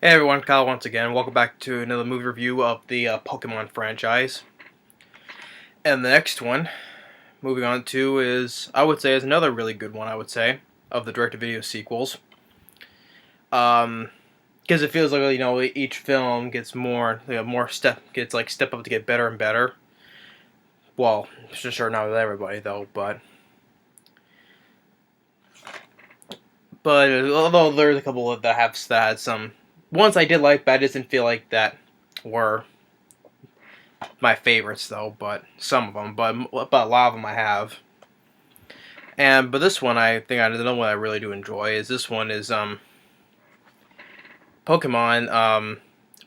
Hey everyone, Kyle once again. Welcome back to another movie review of the Pokemon franchise. And the next one, moving on to, is another really good one, I would say, of the direct-to-video sequels. Because it feels like, each film gets step up to get better and better. Well, sure not with everybody though, but although there's a couple that had some ones I did like, but I just didn't feel like that were my favorites though, but some of them, but a lot of them I have. But this one, another one I really do enjoy is Pokemon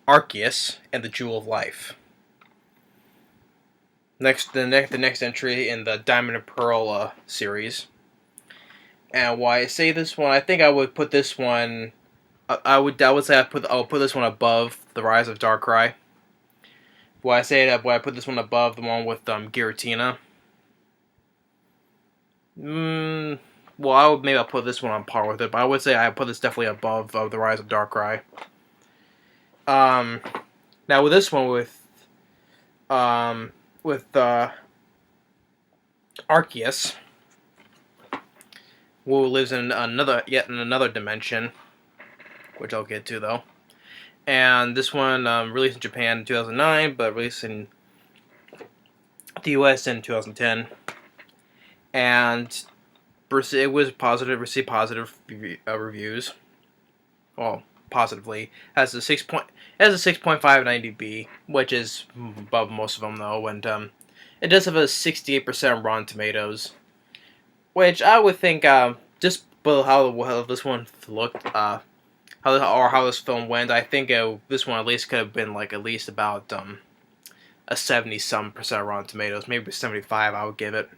Arceus and the Jewel of Life. The next entry in the Diamond and Pearl series. And why I say this one, I think I would put this one. I would say I'll put this one above the Rise of Darkrai. Why I say that? Why I put this one above the one with Giratina. Well, I'll put this one on par with it, but I would say I put this definitely above the Rise of Darkrai. Now with this one with Arceus, who lives in another dimension, which I'll get to though. And this one released in Japan in 2009, but released in the US in 2010. And it was positive, received positive reviews. Well, positively. It has a 6.5 IMDb, which is above most of them though, and it does have a 68% Rotten Tomatoes, which I would think just how this one looked, how this film went, I think this one at least could have been like at least about a 70-some% Rotten Tomatoes, maybe 75 I would give it.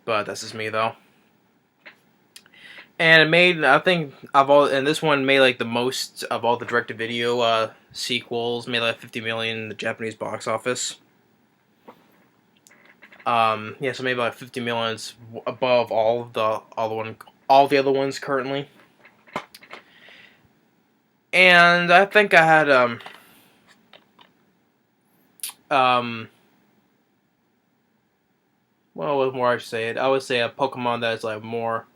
But that's just me though. And it made, I think, this one made like the most of all the direct-to-video sequels. Made like 50 million in the Japanese box office. So maybe like 50 millions above all the other ones currently. And I think I had well, what more I should say it? I would say a Pokemon that's like more,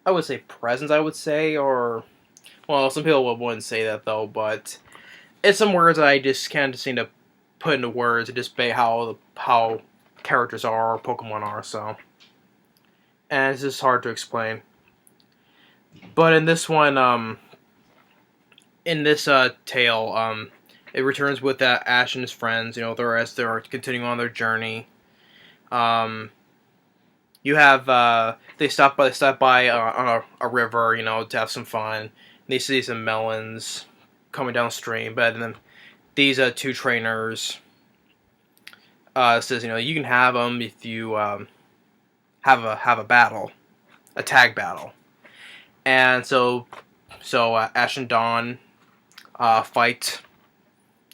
I would say presence, I would say, or, well, some people wouldn't say that though, but it's some words that I just can't seem to put into words to just say how characters are or Pokemon are, so. And it's just hard to explain. But in this one, in this tale, it returns with Ash and his friends, they're continuing on their journey. You have they stop by on a river, to have some fun. They see some melons coming downstream, but then these two trainers says, you can have them if you have a battle, a tag battle. And so Ash and Dawn fight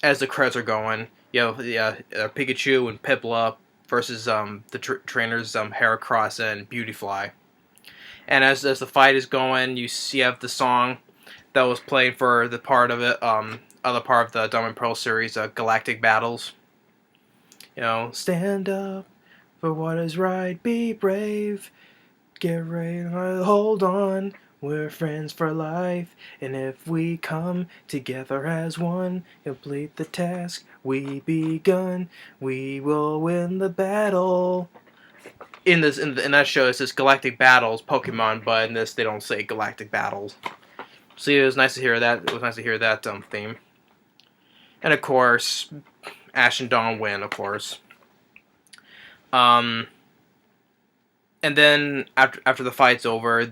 as the credits are going. Pikachu and Piplup versus the trainers Heracross and Beautyfly. And as the fight is going, you have the song that was played for the part of it, other part of the Diamond and Pearl series, Galactic Battles. Stand up for what is right, be brave, get ready, hold on. We're friends for life, and if we come together as one, complete the task we begun, we will win the battle. In that show, it says Galactic Battles Pokemon, but in this they don't say Galactic Battles. So it was nice to hear that. It was nice to hear that theme. And of course, Ash and Dawn win. Of course. And then after the fight's over,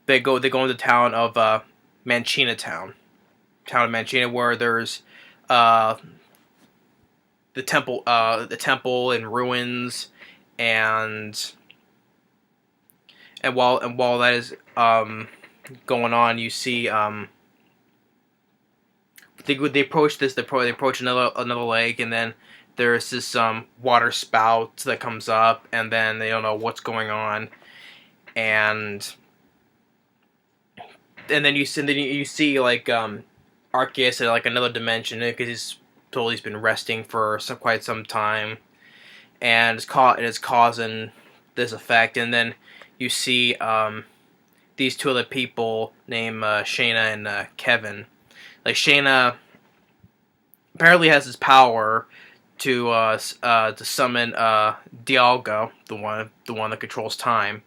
they go into the town of Manchina town of Manchina, where there's the temple in ruins, and while that is going on, you see they approach another lake, and then there's this water spout that comes up, and then they don't know what's going on, and you see like Arceus in like another dimension because he's been resting for quite some time, and it's causing this effect. And then you see these two other people named Shayna and Kevin. Like Shayna apparently has this power to summon Dialga, the one that controls time,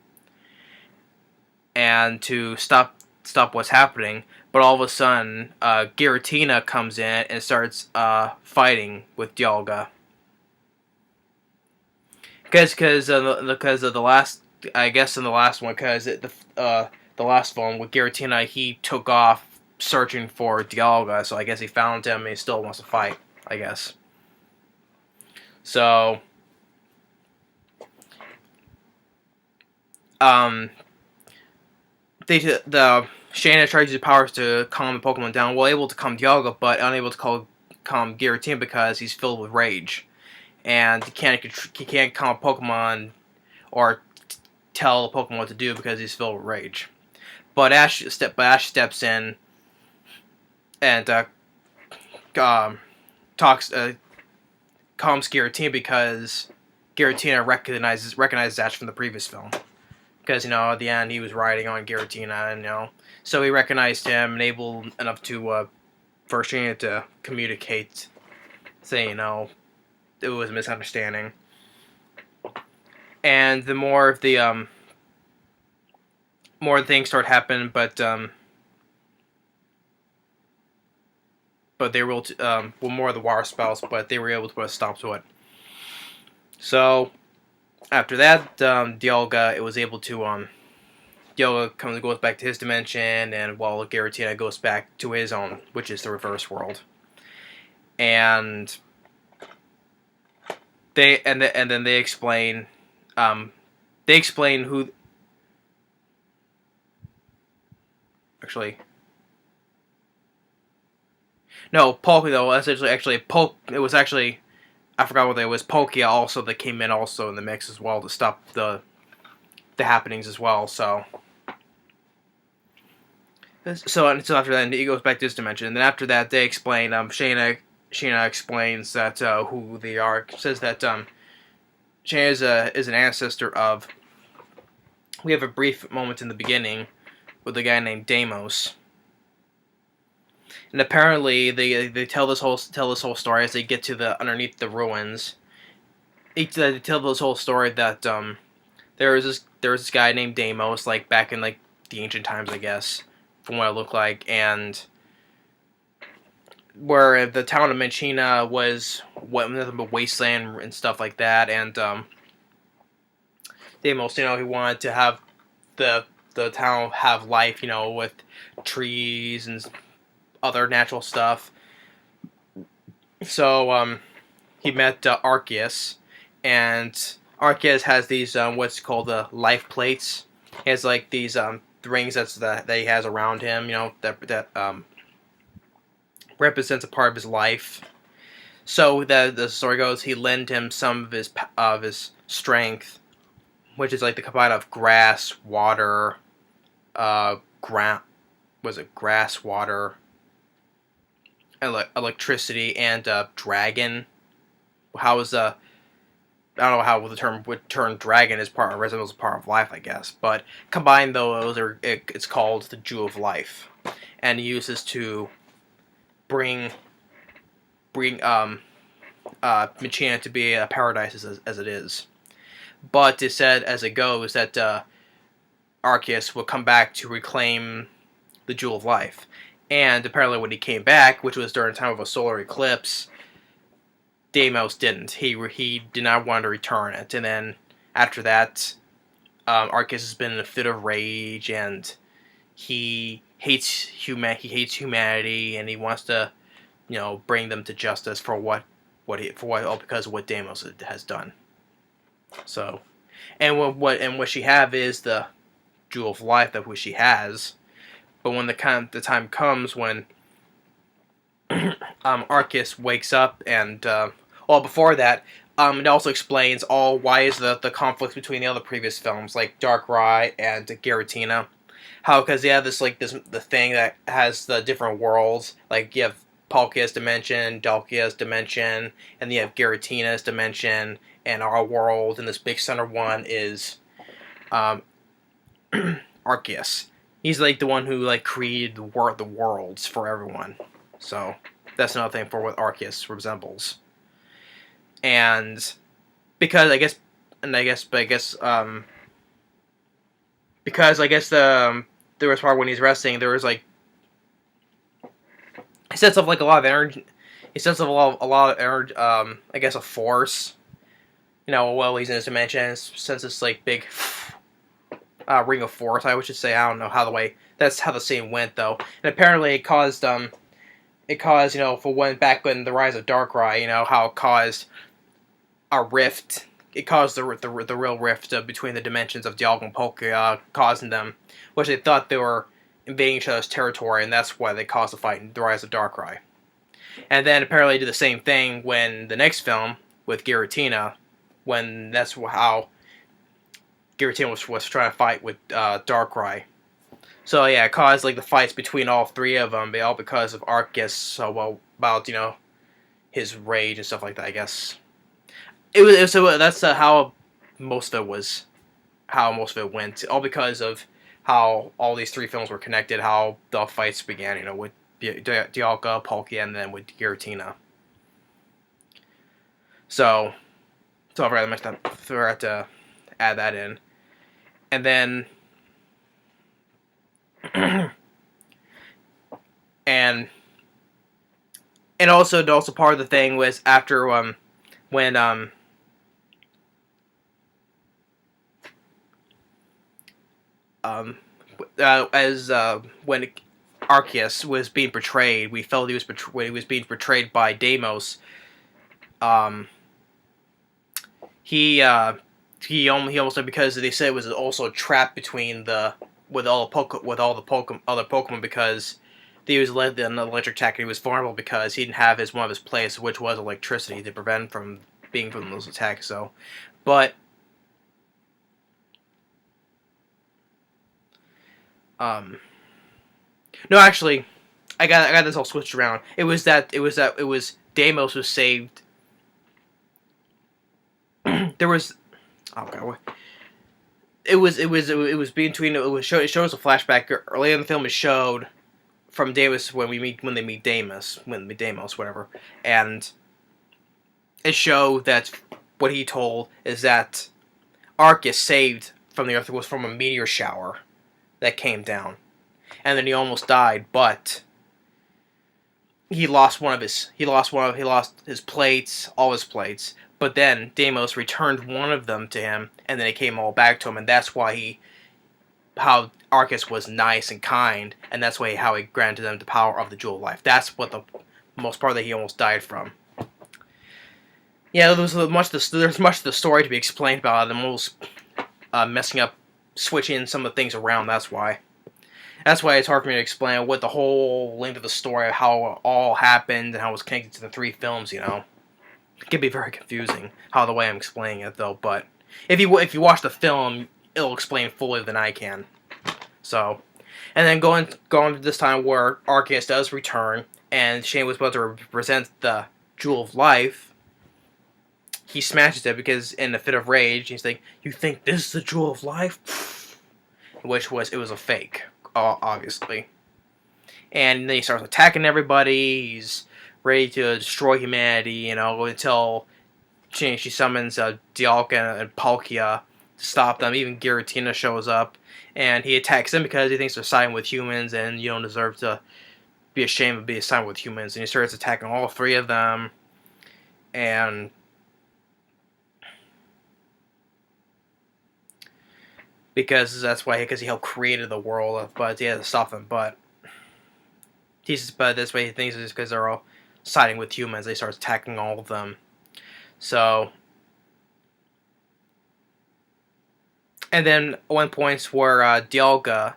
and to stop what's happening. But all of a sudden, Giratina comes in and starts fighting with Dialga. Because of the last, I guess in the last one, because the last film with Giratina, he took off searching for Dialga, so I guess he found him and he still wants to fight, I guess. So, the Shayna tries to use powers to calm the Pokemon down, well able to calm Dialga, but unable to calm Giratina because he's filled with rage. And he can't calm a Pokemon or tell the Pokemon what to do because he's filled with rage. But Ash steps in and calms Giratina because Giratina recognizes Ash from the previous film. Because at the end he was riding on Giratina, and so he recognized him and able enough to for Shayna to communicate, saying it was a misunderstanding. And the more of the more things start happening, but they were able to more of the water spells, but they were able to put a stop to it. So after that, Dialga goes back to his dimension, and while Giratina goes back to his own, which is the reverse world. And then they explain who actually. No, Palkia though. It was actually I forgot what it was. Palkia also that came in also in the mix as well to stop the happenings as well. So after that, he goes back to this dimension, and then after that, they explain. Shayna explains that who they are. Says that Shayna is an ancestor of. We have a brief moment in the beginning with a guy named Deimos. And apparently, they tell this whole story as they get to underneath the ruins. They tell this whole story that there was this guy named Deimos, like back in like the ancient times, I guess, from what it looked like, and where the town of Minchina was nothing but wasteland and stuff like that, and Deimos, he wanted to have the town have life, with trees and other natural stuff. So he met Arceus, and Arceus has these what's called the life plates. He has like these rings that he has around him, that represents a part of his life. So the story goes, he lent him some of his strength, which is like the combine of grass, water, grass, water, electricity, and dragon. I don't know how the term would turn dragon as resembles a part of life, I guess. But combined, though, it's called the Jewel of Life, and he uses to bring Minchina to be a paradise as it is. But it said as it goes that Arceus will come back to reclaim the Jewel of Life, and apparently when he came back, which was during the time of a solar eclipse, Deimos didn't. He did not want to return it, and then after that, Arceus has been in a fit of rage, and he hates humanity, and he wants to, bring them to justice for because of what Deimos has done. So, and what she have is the Jewel of Life that which she has, but when the time comes when Arceus wakes up, and before that, it also explains why is the conflicts between the other previous films, like Darkrai and Giratina. How because they have this like the thing that has the different worlds. Like you have Palkia's dimension, Dalkia's dimension, and you have Giratina's dimension, and our world. And this big center one is um, Arceus. He's like the one who like created the worlds for everyone. So that's another thing for what Arceus resembles. And because I guess, because I guess there was part when he's resting, there was like he sets up like a lot of energy. He sets up a lot of energy. I guess a force. You know, while he's in his dimension, since it's like big ring of force, I would just say. I don't know how that's how the scene went though, and apparently it caused you know, for back when the rise of Darkrai, you know, how it caused a rift. It caused the real rift between the dimensions of Dialga and Palkia, causing them, which they thought they were invading each other's territory, and that's why they caused the fight in the rise of Darkrai. And then apparently they did the same thing when the next film with Giratina, when that's how Giratina was trying to fight with Darkrai. So yeah, it caused like the fights between all three of them, all because of Arceus. So well about, you know, his rage and stuff like that. I guess it was so that's how most of it went. All because of how all these three films were connected. How the fights began. You know, with Dialga, Palkia, and then with Giratina. So I forgot to add that in, and then. and also part of the thing was after when when Arceus was being betrayed, we felt when he was being betrayed by Deimos. He almost, because they said it was also trapped between with all the other Pokemon, because he was led an electric attack and he was vulnerable because he didn't have one of his plays, which was electricity, to prevent from being from those attacks. So, but no, actually, I got this all switched around. It was Deimos was saved. There was, oh god, what? It was between, it shows a flashback early in the film. It showed from Deimos when they meet Deimos, whatever, and it showed that what he told is that Arceus saved from the Earth was from a meteor shower that came down, and then he almost died, but he lost his plates, all his plates. But then Deimos returned one of them to him, and then it came all back to him, and that's why how Arceus was nice and kind, and that's how he granted them the power of the Jewel of Life. That's what the most part that he almost died from. Yeah, there's much of the story to be explained about it. I'm almost messing up, switching some of the things around. That's why it's hard for me to explain what the whole length of the story of how it all happened and how it was connected to the three films. You know. It can be very confusing the way I'm explaining it, though. But if you watch the film, it'll explain fully than I can. So, and then going to this time where Arceus does return, and Shane was about to represent the Jewel of Life. He smashes it because in a fit of rage, he's like, "You think this is the Jewel of Life?" It was a fake, obviously. And then he starts attacking everybody. He's ready to destroy humanity, you know, until she summons Dialga and Palkia to stop them. Even Giratina shows up, and he attacks them because he thinks they're siding with humans, and you don't deserve to be ashamed of being siding with humans. And he starts attacking all three of them, and because he helped create the world, but he had to stop them. But this way he thinks it's because they're all siding with humans. They start attacking all of them. So, and then one point where Dialga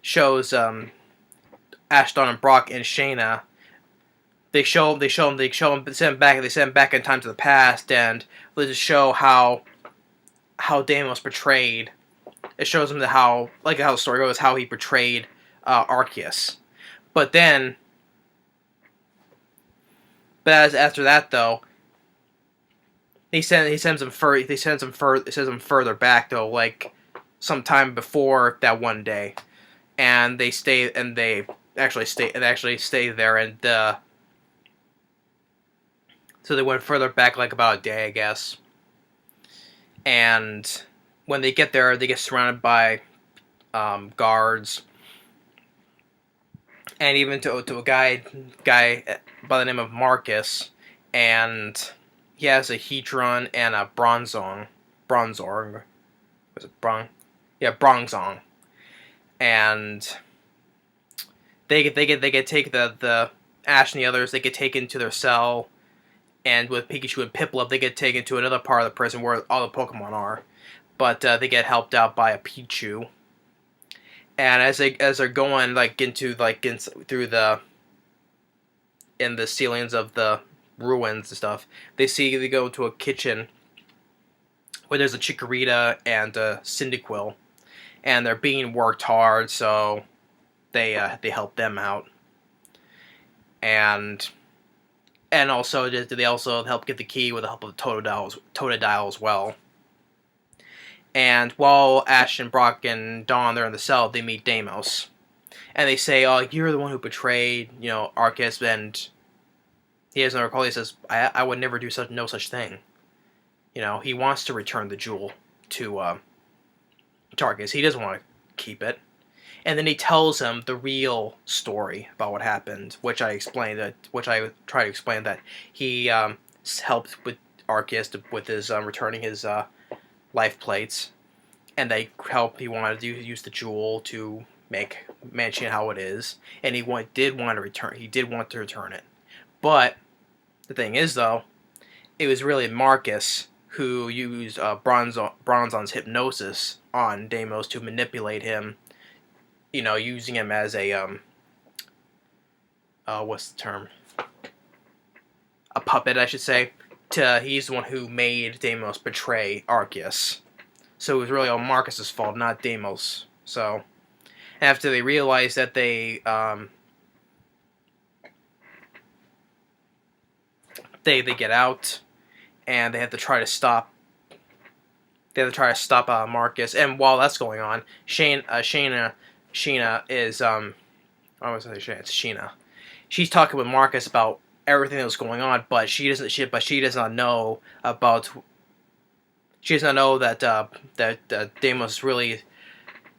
shows Ashton and Brock and Shayna. They send him back in time to the past, and they just show how Deimos betrayed it shows him how the story goes, how he betrayed Arceus. But then, after that though, he sends him further back though, like sometime before that one day, and they actually stay there, and so they went further back, like about a day, I guess. And when they get there, they get surrounded by guards, and even to a guy by the name of Marcus, and he has a Hedron and a Bronzong. Was it Bron? Yeah, Bronzong. And they get take the Ash and the others. They get taken to their cell, and with Pikachu and Piplup, they get taken to another part of the prison where all the Pokemon are. But they get helped out by a Pichu. And as they're going through in the ceilings of the ruins and stuff, they go to a kitchen where there's a Chikorita and a Cyndaquil, and they're being worked hard, so they help them out, and also they also help get the key with the help of Totodile as well. And while Ash and Brock and Dawn they're in the cell, they meet Deimos, and they say, "Oh, you're the one who betrayed, Arceus," and he doesn't recall. He says, "I would never do no such thing." He wants to return the jewel to Arceus. He doesn't want to keep it. And then he tells him the real story about what happened, which I try to explain that he helped with Arceus with his returning his life plates, and he wanted to use the jewel to make Mansion how it is, and he did want to return it. But the thing is, though, it was really Marcus who used Bronzon's hypnosis on Deimos to manipulate him, using him as a what's the term? A puppet, I should say. He's the one who made Deimos betray Arceus. So it was really all Marcus's fault, not Deimos. So after they realized that they get out, and they have to try to stop. Marcus. And while that's going on, Sheena is I was going to say Sheena. It's Sheena. She's talking with Marcus about everything that was going on, but she does not know about. She does not know that Deimos really.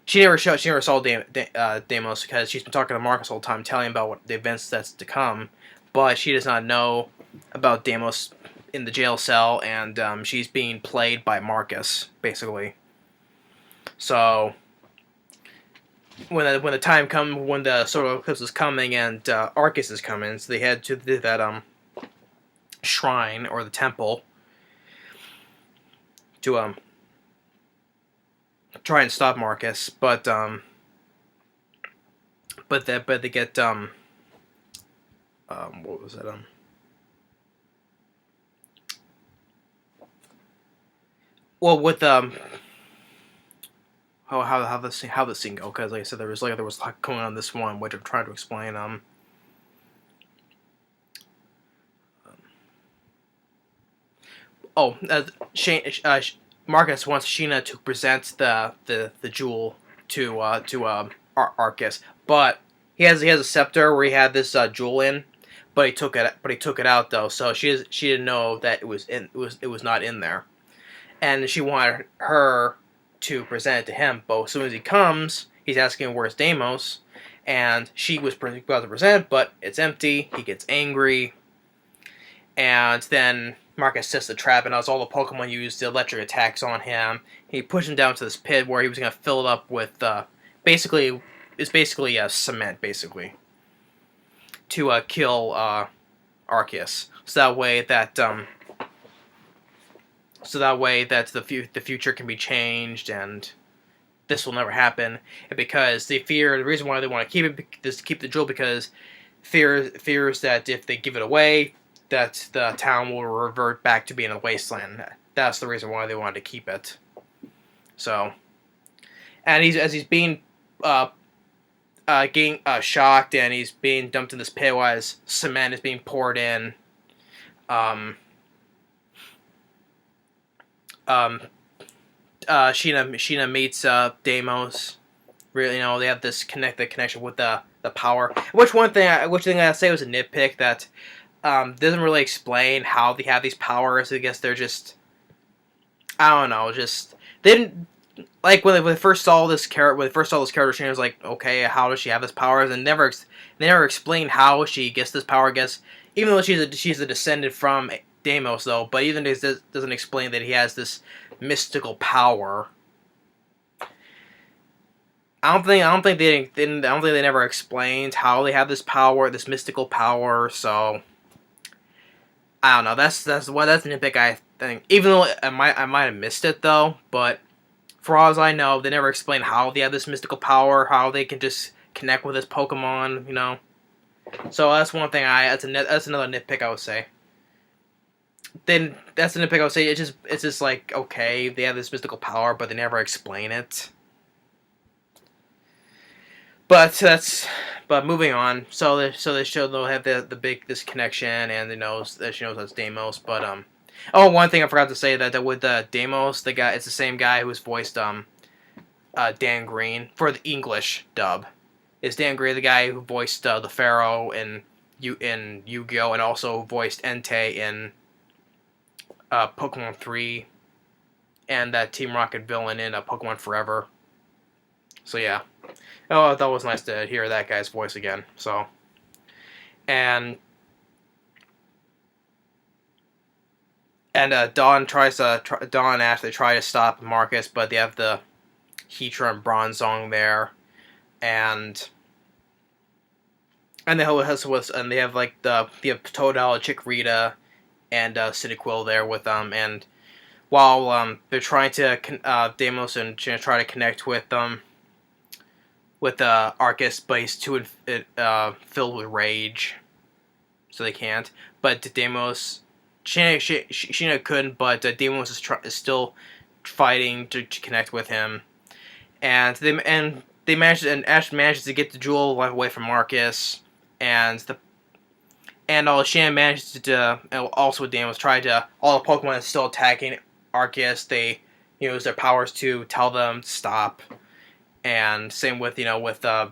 She never saw Deimos because she's been talking to Marcus all the time, telling him about what the events that's to come. But she does not know about Deimos in the jail cell, and she's being played by Marcus, basically. So when the time comes, when the solar eclipse is coming and Arceus is coming, so they head to that shrine or the temple to try and stop Marcus, but they get what was it well with how the scene go, because like I said, there was a lot going on in this one, which I'm trying to explain. Marcus wants Sheena to present the jewel to Arceus, but he has a scepter where he had this jewel in, but he took it out though, so she didn't know that it was not in there, and she wanted her to present it to him. But as soon as he comes, he's asking where's Deimos, and she was about to present, but it's empty. He gets angry, and then Marcus sets the trap, and as all the Pokemon used the electric attacks on him, he pushed him down to this pit where he was going to fill it up with basically cement, basically, to kill Arceus. So that way that the future can be changed, and this will never happen. And because the reason why they want to keep the jewel, because fears that if they give it away, that the town will revert back to being a wasteland. That's the reason why they wanted to keep it. So, and he's being getting shocked, and he's being dumped in this pit while his cement is being poured in. Um, um, Sheena meets Deimos. Really, they have this connection with the power. Which thing I say was a nitpick that doesn't really explain how they have these powers. I guess they're just, I don't know, just they didn't like when they first saw this character. When they first saw this character, she was like, okay, how does she have this powers? And they never explain how she gets this power. I guess even though she's a descendant from Deimos, though, but even this doesn't explain that he has this mystical power. I don't think they never explained how they have this power, this mystical power. So I don't know. That's the nitpick I think. Even though I might have missed it though, but for all as I know, they never explain how they have this mystical power, how they can just connect with this Pokemon. So that's one thing. That's another nitpick I would say. Then that's the nitpick I would say. It's just like, okay, they have this mystical power, but they never explain it. But moving on. So they show they'll have the big this connection, and she knows that's Deimos. But one thing I forgot to say that with Deimos, the guy, it's the same guy who's voiced Dan Green for the English dub. Is Dan Green the guy who voiced the Pharaoh in Yu-Gi-Oh, and also voiced Entei in Pokemon 3, and that Team Rocket villain in Pokemon Forever. So yeah. Oh, I thought it was nice to hear that guy's voice again. So, and Dawn actually try to stop Marcus, but they have the Heatran and Bronzong there, and they have like the Totodile, Chikorita, and Cyndaquil there with them, and while they're trying to Deimos and try to connect with them. With Arceus, but he's too filled with rage, so they can't. But Deimos, Sheena couldn't, but Deimos is still fighting to connect with him, and they managed, and Ash manages to get the jewel away from Marcus, and Sheena managed to also with Deimos try to all the Pokemon is still attacking Arceus. They use their powers to tell them to stop. And same with Heatran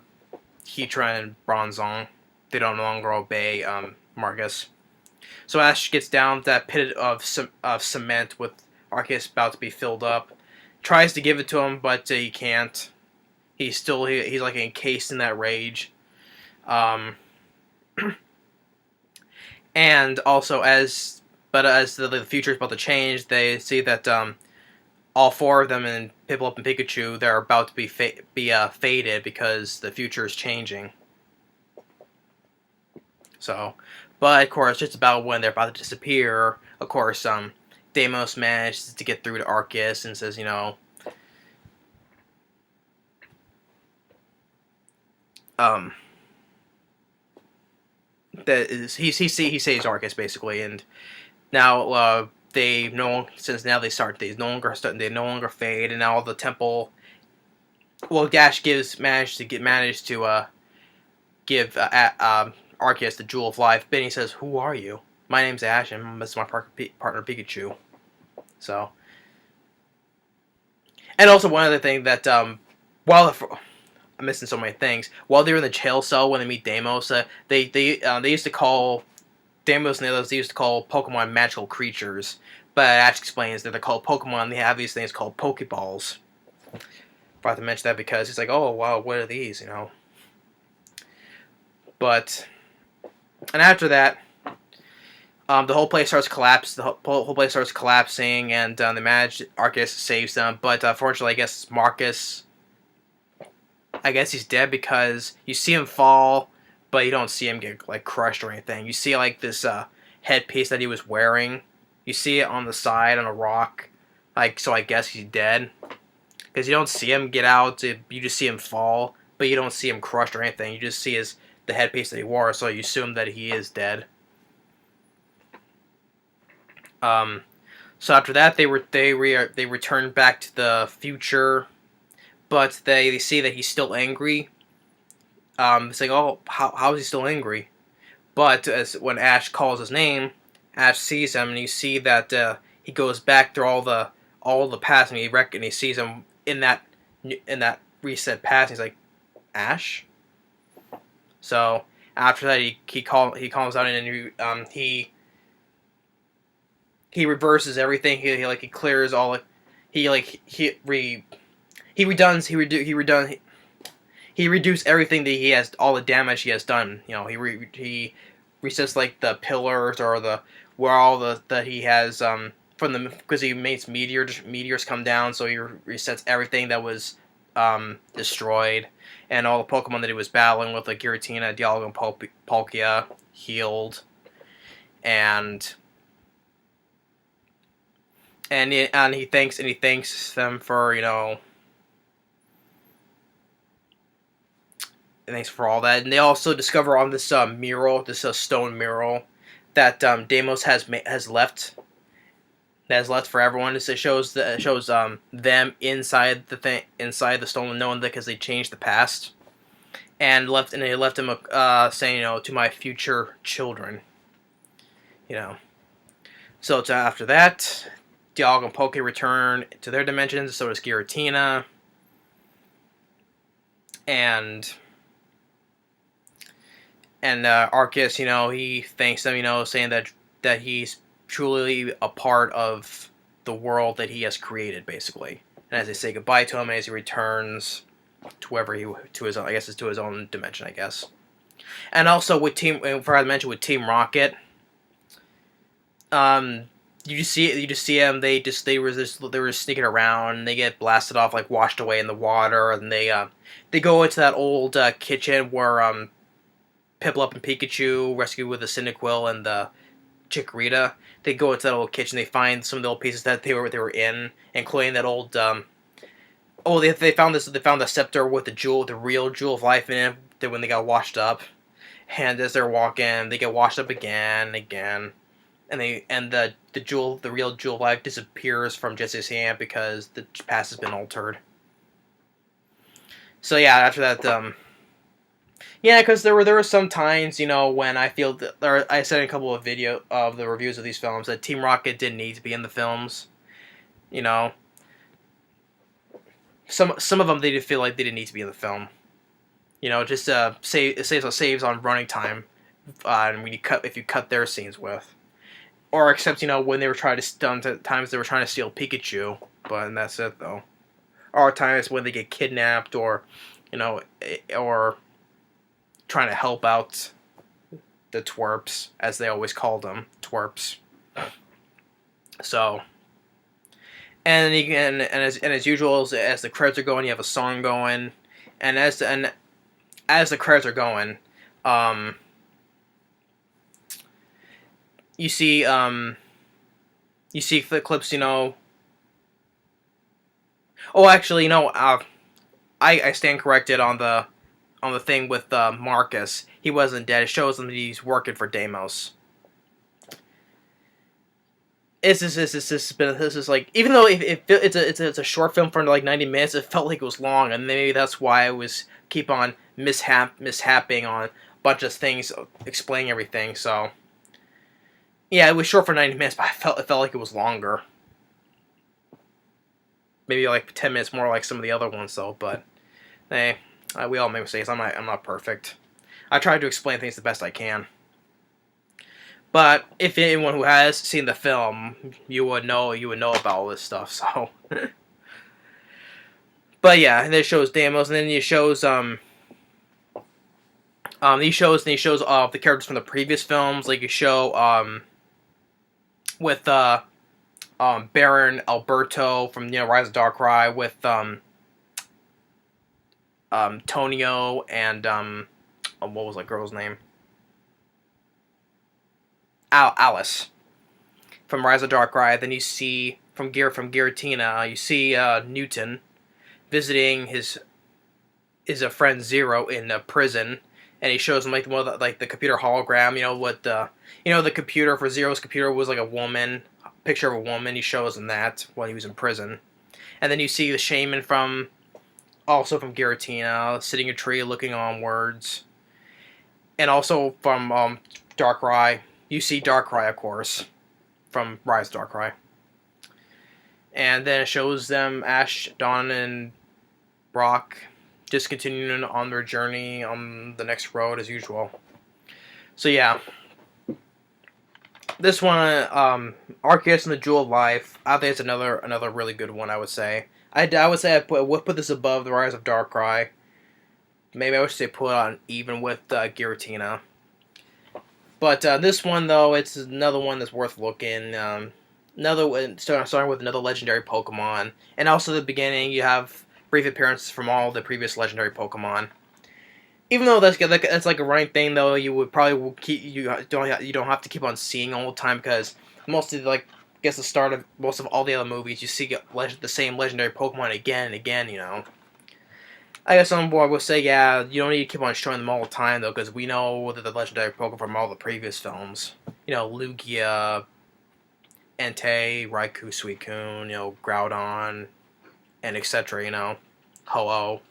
and Bronzong, they don't no longer obey Marcus. So Ash gets down to that pit of cement with Arceus about to be filled up. Tries to give it to him, but he can't. He's like encased in that rage. And also as the future is about to change, they see that all four of them and Piplup and Pikachu, they're about to be faded because the future is changing. So, but of course, just about when they're about to disappear, of course, Deimos manages to get through to Arceus and says, that is he saves Arceus basically, and now they no longer fade, and now the temple. Well, Gash managed to give Arceus the Jewel of Life. Benny says, "Who are you? My name's Ash, and this is my partner Pikachu." So, and also one other thing that I'm missing so many things. While they're in the jail cell when they meet Deimos, they used to call Deimos and the others. They used to call Pokemon magical creatures. But Ash explains that they're called Pokemon. They have these things called Pokeballs. Forgot to mention that because he's like, oh wow, what are these? But and after that, the whole place starts collapsing. The whole place starts collapsing, and they manage. Arceus saves them, but unfortunately, I guess Marcus. I guess he's dead because you see him fall, but you don't see him get like crushed or anything. You see like this headpiece that he was wearing. You see it on the side on a rock, so I guess he's dead. Because you don't see him get out, you just see him fall, but you don't see him crushed or anything. You just see the headpiece that he wore, so you assume that he is dead. So after that, they return back to the future, but they see that he's still angry. It's like, oh, how is he still angry? But when Ash calls his name, Ash sees him, and you see that he goes back through all the past, and he sees him in that reset past. And he's like, Ash. So after that, he calms down, and he reverses everything. He clears all. He reduced everything that he has, all the damage he has done. You know, he resets like the pillars or where all that he has from the, because he makes meteors come down, so he resets everything that was destroyed, and all the Pokemon that he was battling with, like Giratina, Dialga, and Palkia, healed, and he thanks them for, you know. Thanks for all that. And they also discover on this mural, this stone mural, that Deimos has left. That has left for everyone. It shows them inside the stone unknown, because they changed the past, and they left him saying, you know, to my future children. You know. So after that, Dialga and Poke return to their dimensions. So does Giratina, and Arceus, you know, he thanks them, you know, saying that he's truly a part of the world that he has created, basically. And as they say goodbye to him, as he returns to his own, I guess it's to his own dimension, I guess. And also with with Team Rocket, you just see them. They were sneaking around, and they get blasted off, like washed away in the water, and they go into that old kitchen where Piplup and Pikachu rescued with the Cyndaquil and the Chikorita. They go into that old kitchen. They find some of the old pieces that they were in, including that old. They found this. They found the scepter with the real jewel of life in it. That when they got washed up, and as they're walking, they get washed up again and again, and the real jewel of life disappears from Jesse's hand because the past has been altered. So yeah, after that. Yeah, because there were some times, you know, when I feel that, I said in a couple of the reviews of these films, that Team Rocket didn't need to be in the films. You know, some of them they did feel like they didn't need to be in the film. You know, just it saves on running time, and when if you cut their scenes with, or except, you know, when they were trying to times they were trying to steal Pikachu, and that's it though. Or times when they get kidnapped, or, you know, or trying to help out the twerps, as they always called them, twerps. So, and as usual, as the credits are going, you have a song going, and as the credits are going, you see the clips, you know. Oh, actually, you know, I stand corrected on the thing with Marcus. He wasn't dead. It shows him that he's working for Deimos. This is like, even though it's a short film for like 90 minutes, it felt like it was long, and maybe that's why I was keep on mishapping on a bunch of things, explaining everything. So yeah, it was short for 90 minutes, but it felt like it was longer. Maybe like 10 minutes more, like some of the other ones, though. But hey. We all make mistakes. I'm not perfect. I try to explain things the best I can. But if anyone who has seen the film, you would know about all this stuff. So, but yeah, and it shows Deimos, and then it shows he shows the characters from the previous films. Like you show with Baron Alberto from, you know, Rise of Darkrai, with Tonio and what was that girl's name? Alice from Rise of Darkrai. Then you see from Giratina, you see Newton visiting his friend Zero in prison, and he shows him like the computer hologram. You know what the computer for Zero's computer was like a woman, picture of a woman. He shows him that while he was in prison, and then you see the shaman from also from Giratina, sitting a tree looking onwards, and also from Darkrai. You see Darkrai, of course, from Rise of Darkrai. And then it shows them Ash, Dawn, and Brock just continuing on their journey on the next road as usual. So yeah, this one, Arceus and the Jewel of Life, I think it's another really good one. I would say. I would say would put this above the Rise of Darkrai. Maybe I would say put it on even with Giratina. But this one though, it's another one that's worth looking. Another one starting with another legendary Pokemon, and also at the beginning you have brief appearances from all the previous legendary Pokemon. Even though that's like a running thing, though, you would probably keep you don't have to keep on seeing all the time because most of like I guess the start of most of all the other movies you see the same legendary Pokemon again and again. You know, I guess some board will say yeah you don't need to keep on showing them all the time though because we know that the legendary Pokemon from all the previous films. You know, Lugia, Entei, Raikou, Suicune, you know, Groudon, and etc. You know, Ho-Oh.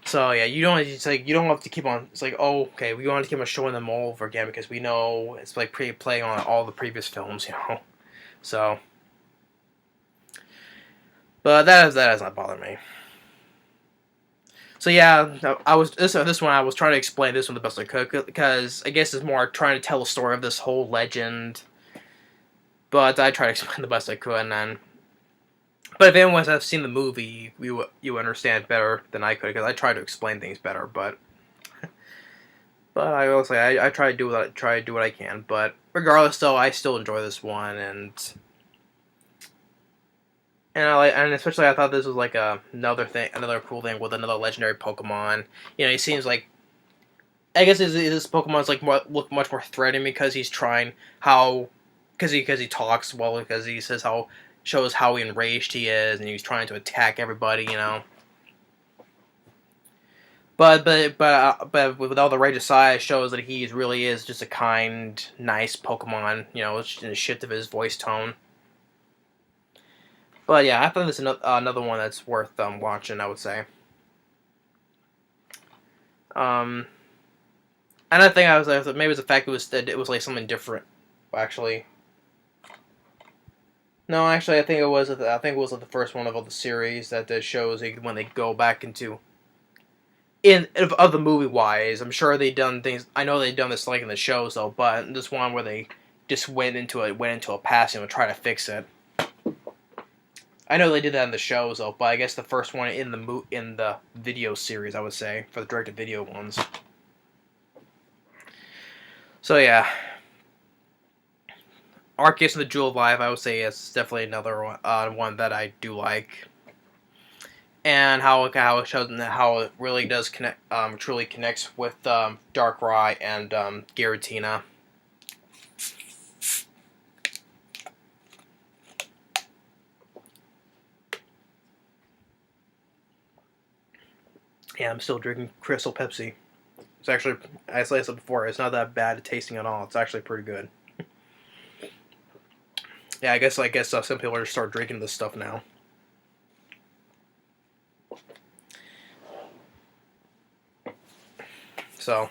So yeah, you don't you don't have to keep on. It's like oh okay, we want to keep on showing them all over again because we know it's like playing on all the previous films, you know. So, but that does not bother me. So yeah, I was this one I was trying to explain this one the best I could because I guess it's more trying to tell the story of this whole legend. But I tried to explain the best I could, and then. But if anyone has seen the movie, you understand better than I could because I try to explain things better. But I will say I try to do what I can. But regardless, though, I still enjoy this one, and especially I thought this was like another cool thing with another legendary Pokemon. You know, he seems like I guess this Pokemon's like look much more threatening because he's trying because he talks well because he says shows how enraged he is and he's trying to attack everybody. You know. But with all the rage aside, it shows that he really is just a kind, nice Pokemon. You know, it's just a shift of his voice tone. But yeah, I thought this is another one that's worth watching. I would say. Um, and I think I was maybe it was the fact it was like something different. Actually, no, actually, I think it was like the first one of all the series that shows when they go back into of the movie wise, I'm sure they done things. I know they done this like in the shows though, but this one where they just went into a past and try to fix it. I know they did that in the shows though, but I guess the first one in the video series, I would say for the direct to video ones. So yeah, Arceus and the Jewel of Life, I would say is definitely another one that I do like. And how it shows how it really does connect, truly connects with Darkrai and Giratina. Yeah, I'm still drinking Crystal Pepsi. It's actually, as I said before, it's not that bad tasting at all. It's actually pretty good. Yeah, I guess some people are start drinking this stuff now. So,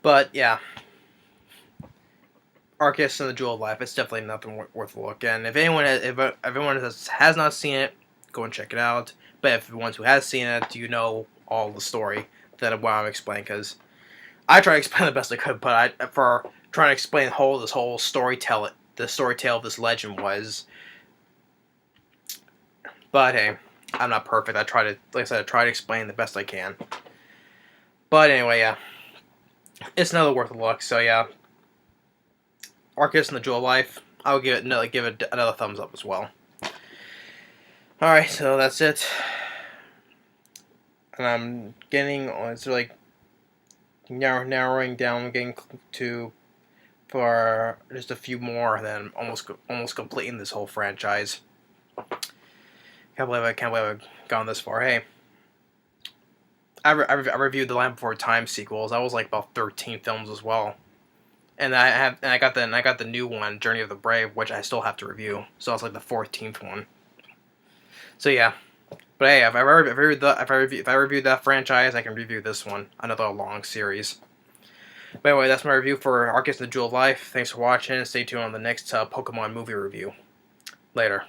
but yeah, Arceus and the Jewel of Life. It's definitely nothing worth a look. And if everyone has not seen it, go and check it out. But if the ones who has seen it, you know all the story that what I'm explaining because I try to explain the best I could. But for trying to explain this whole storytelling, the storytale of this legend was. But hey, I'm not perfect. Like I said, I try to explain the best I can. But anyway, yeah, it's another worth a look. So yeah, Arceus and the Jewel of Life. I'll give it another thumbs up as well. All right, so that's it. And I'm getting it's like narrowing down, getting to for just a few more, then almost completing this whole franchise. Can't believe I've gone this far. Hey, I reviewed the Land Before Time sequels. I was like about 13 films as well, and I got the new one, Journey of the Brave, which I still have to review. So it's like the 14th one. So yeah. But hey, if I reviewed that franchise, I can review this one, another long series. But anyway, that's my review for Arceus and the Jewel of Life. Thanks for watching. Stay tuned on the next Pokemon movie review. Later.